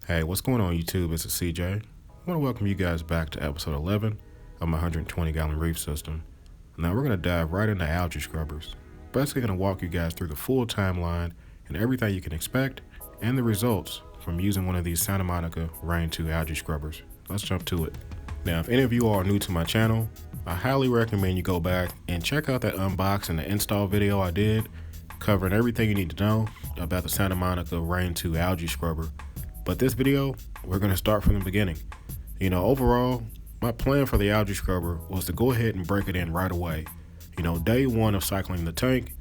Hey, what's going on YouTube? It's CJ. I want to welcome you guys back to episode 11 of my 120 gallon reef system. Now we're going to dive right into algae scrubbers. Basically going to walk you guys through the full timeline and everything you can expect and the results from using one of these Santa Monica Rain2 algae scrubbers. Let's jump to it. Now if any of you are new to my channel, I highly recommend you go back and check out that unbox and the install video I did covering everything you need to know about the Santa Monica Rain2 algae scrubber. But this video, we're going to start from the beginning. Overall, my plan for the algae scrubber was to go ahead and break it in right away. Day one of cycling the tank,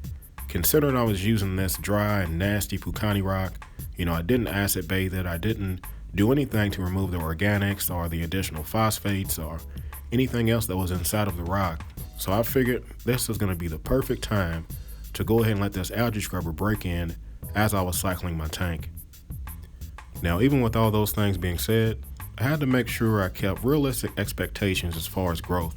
considering I was using this dry and nasty Pukani rock, I didn't acid bathe it, I didn't do anything to remove the organics or the additional phosphates or anything else that was inside of the rock. So I figured this is going to be the perfect time to go ahead and let this algae scrubber break in as I was cycling my tank. Now, even with all those things being said, I had to make sure I kept realistic expectations as far as growth.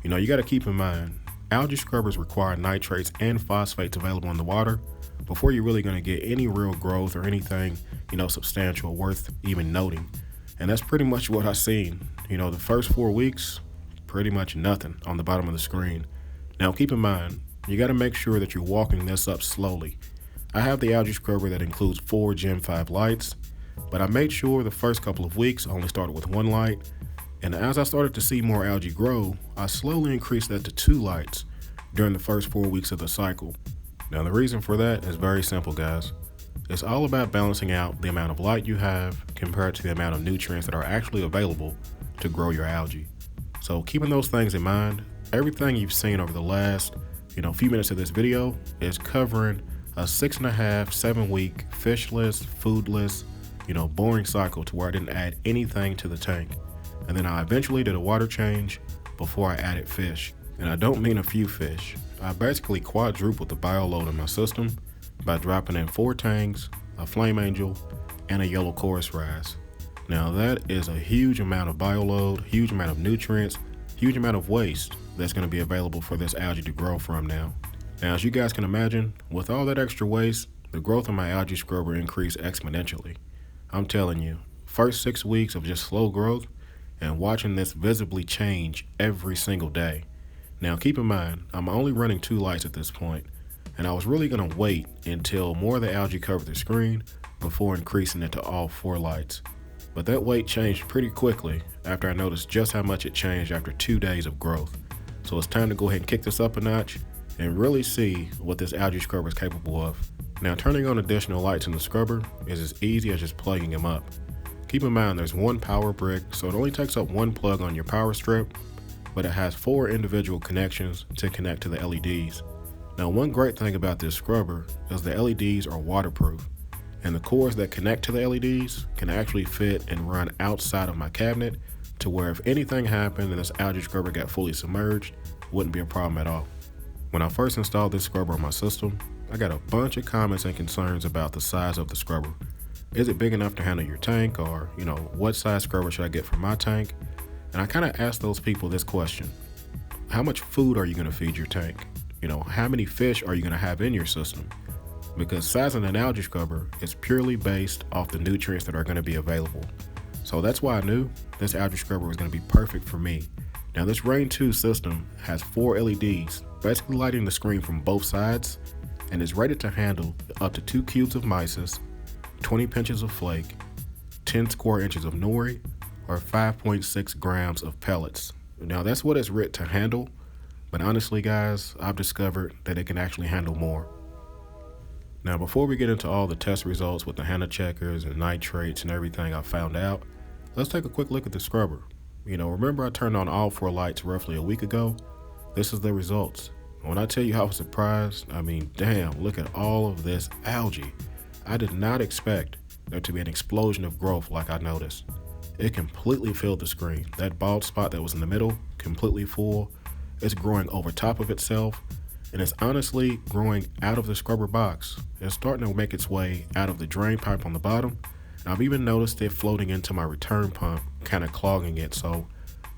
You got to keep in mind, algae scrubbers require nitrates and phosphates available in the water before you're really going to get any real growth or anything, substantial worth even noting. And that's pretty much what I seen. The first 4 weeks, pretty much nothing on the bottom of the screen. Now, keep in mind, you got to make sure that you're walking this up slowly. I have the algae scrubber that includes 4 Gem5 lights. But I made sure the first couple of weeks I only started with 1 light, and as I started to see more algae grow, I slowly increased that to 2 lights during the first 4 weeks of the cycle. Now the reason for that is very simple, guys. It's all about balancing out the amount of light you have compared to the amount of nutrients that are actually available to grow your algae. So keeping those things in mind, everything you've seen over the last few minutes of this video is covering a 6.5, 7 week fishless, foodless, boring cycle to where I didn't add anything to the tank. And then I eventually did a water change before I added fish. And I don't mean a few fish. I basically quadrupled the bio load in my system by dropping in 4 tangs, a flame angel, and a yellow chorus rise. Now that is a huge amount of bio load, huge amount of nutrients, huge amount of waste that's going to be available for this algae to grow from now. Now, as you guys can imagine, with all that extra waste, the growth of my algae scrubber increased exponentially. I'm telling you, first 6 weeks of just slow growth and watching this visibly change every single day. Now keep in mind, I'm only running 2 lights at this point, and I was really going to wait until more of the algae covered the screen before increasing it to all 4 lights. But that wait changed pretty quickly after I noticed just how much it changed after 2 days of growth. So it's time to go ahead and kick this up a notch and really see what this algae scrubber is capable of. Now, turning on additional lights in the scrubber is as easy as just plugging them up. Keep in mind there's 1 power brick, so it only takes up 1 plug on your power strip, but it has 4 individual connections to connect to the LEDs. Now, one great thing about this scrubber is the LEDs are waterproof, and the cords that connect to the LEDs can actually fit and run outside of my cabinet to where if anything happened and this algae scrubber got fully submerged, it wouldn't be a problem at all. When I first installed this scrubber on my system, I got a bunch of comments and concerns about the size of the scrubber. Is it big enough to handle your tank, or what size scrubber should I get for my tank? And I kind of asked those people this question: how much food are you going to feed your tank? How many fish are you going to have in your system? Because sizing an algae scrubber is purely based off the nutrients that are going to be available. So that's why I knew this algae scrubber was going to be perfect for me. Now this Rain2 system has 4 LEDs, basically lighting the screen from both sides, and is rated to handle up to 2 cubes of mysis, 20 pinches of flake, 10 square inches of nori, or 5.6 grams of pellets. Now that's what it's rated to handle, but honestly guys, I've discovered that it can actually handle more. Now before we get into all the test results with the HANA checkers and nitrates and everything I found out, let's take a quick look at the scrubber. Remember I turned on all 4 lights roughly a week ago? This is the results. When I tell you I was surprised, I mean, damn, look at all of this algae. I did not expect there to be an explosion of growth like I noticed. It completely filled the screen. That bald spot that was in the middle, completely full. It's growing over top of itself, and it's honestly growing out of the scrubber box. It's starting to make its way out of the drain pipe on the bottom, and I've even noticed it floating into my return pump, kind of clogging it. So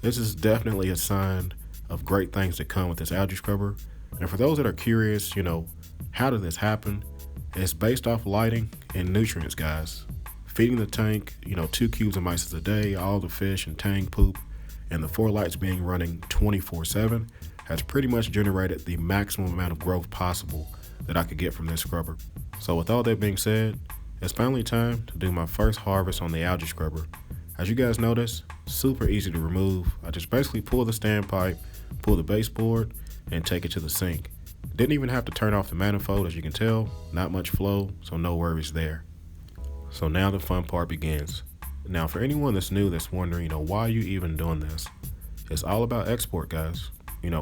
this is definitely a sign of great things to come with this algae scrubber. And for those that are curious, how did this happen? It's based off lighting and nutrients, guys. feeding the tank, 2 cubes of mice a day, all the fish and tank poop, and the 4 lights being running 24/7 has pretty much generated the maximum amount of growth possible that I could get from this scrubber. So with all that being said, it's finally time to do my first harvest on the algae scrubber. As you guys notice, super easy to remove. I just basically pull the standpipe, pull the baseboard, and take it to the sink. Didn't even have to turn off the manifold, as you can tell, not much flow, so no worries there. So now the fun part begins. Now for anyone that's new that's wondering, why are you even doing this? It's all about export, guys.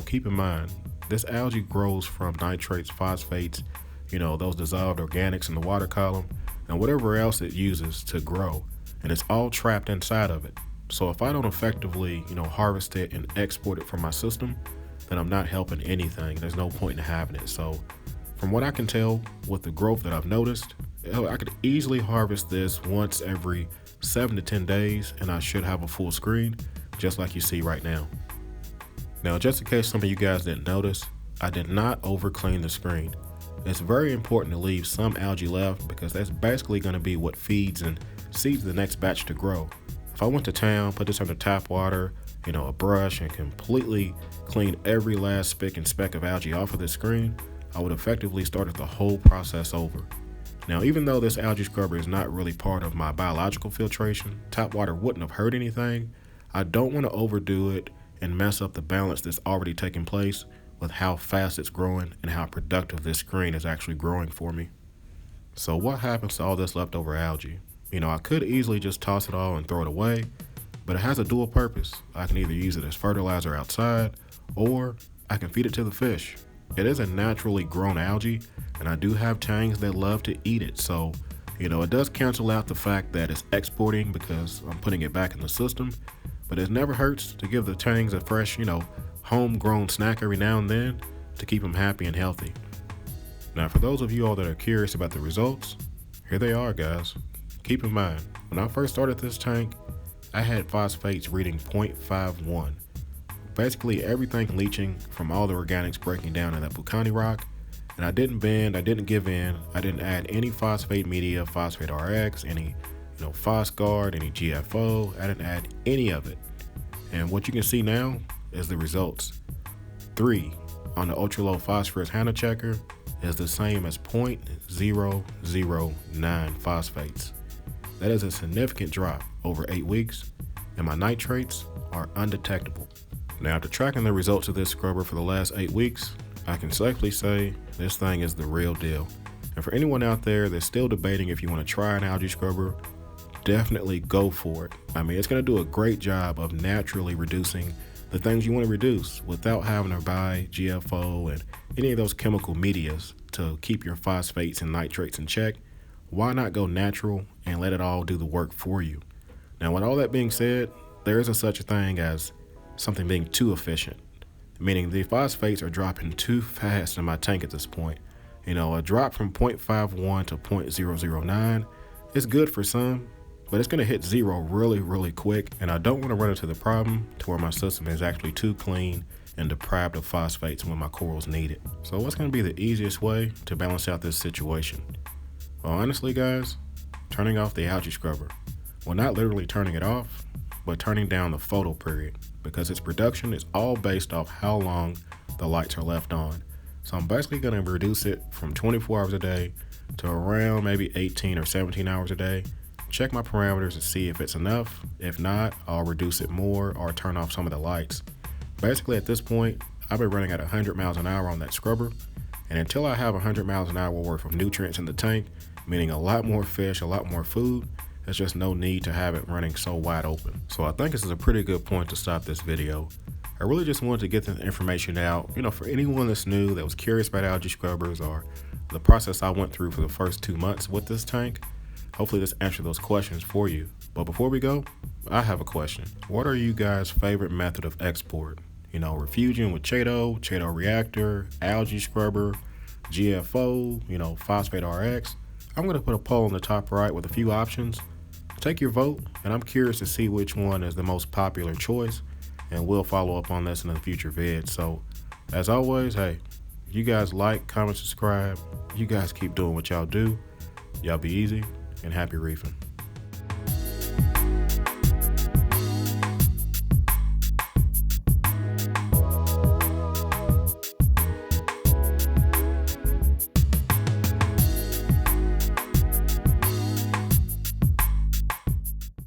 Keep in mind, this algae grows from nitrates, phosphates, those dissolved organics in the water column, and whatever else it uses to grow, and it's all trapped inside of it. So if I don't effectively, harvest it and export it from my system, then I'm not helping anything. There's no point in having it. So from what I can tell with the growth that I've noticed, I could easily harvest this once every 7 to 10 days, and I should have a full screen, just like you see right now. Now, just in case some of you guys didn't notice, I did not over clean the screen. It's very important to leave some algae left because that's basically going to be what feeds and seeds the next batch to grow. If I went to town, put this under tap water, a brush, and completely clean every last spick and speck of algae off of the screen, I would effectively start the whole process over. Now, even though this algae scrubber is not really part of my biological filtration, tap water wouldn't have hurt anything. I don't want to overdo it and mess up the balance that's already taking place with how fast it's growing and how productive this screen is actually growing for me. So what happens to all this leftover algae? I could easily just toss it all and throw it away, but it has a dual purpose. I can either use it as fertilizer outside, or I can feed it to the fish. It is a naturally grown algae, and I do have tangs that love to eat it. So, it does cancel out the fact that it's exporting because I'm putting it back in the system, but it never hurts to give the tangs a fresh, homegrown snack every now and then to keep them happy and healthy. Now, for those of you all that are curious about the results, here they are, guys. Keep in mind, when I first started this tank, I had phosphates reading 0.51. Basically everything leaching from all the organics breaking down in that Bucani rock, and I didn't bend, I didn't give in, I didn't add any phosphate media, phosphate RX, any PhosGuard, any GFO, I didn't add any of it. And what you can see now is the results. 3 on the ultra low phosphorus Handle checker is the same as 0.009 phosphates. That is a significant drop over 8 weeks, and my nitrates are undetectable. Now, after tracking the results of this scrubber for the last 8 weeks, I can safely say this thing is the real deal. And for anyone out there that's still debating if you want to try an algae scrubber, definitely go for it. It's going to do a great job of naturally reducing the things you want to reduce without having to buy GFO and any of those chemical medias to keep your phosphates and nitrates in check. Why not go natural and let it all do the work for you? Now, with all that being said, there isn't such a thing as something being too efficient, meaning the phosphates are dropping too fast in my tank at this point. A drop from 0.51 to 0.009 is good for some, but it's going to hit 0 really, really quick, and I don't want to run into the problem to where my system is actually too clean and deprived of phosphates when my corals need it. So what's going to be the easiest way to balance out this situation? Well, honestly, guys, turning off the algae scrubber. Well, not literally turning it off, but turning down the photo period, because its production is all based off how long the lights are left on. So I'm basically going to reduce it from 24 hours a day to around maybe 18 or 17 hours a day. Check my parameters to see if it's enough. If not, I'll reduce it more or turn off some of the lights. Basically, at this point, I've been running at 100 miles an hour on that scrubber, and until I have 100 miles an hour worth of nutrients in the tank, meaning a lot more fish, a lot more food, there's just no need to have it running so wide open. So I think this is a pretty good point to stop this video. I really just wanted to get the information out, for anyone that's new that was curious about algae scrubbers or the process I went through for the first 2 months with this tank. Hopefully this answered those questions for you. But before we go, I have a question. What are you guys' favorite method of export? Refusion with Chaeto Reactor, algae scrubber, GFO, phosphate RX. I'm going to put a poll in the top right with a few options. Take your vote, and I'm curious to see which one is the most popular choice, and we'll follow up on this in a future vid. So, as always, hey, you guys like, comment, subscribe. You guys keep doing what y'all do. Y'all be easy, and happy reefing.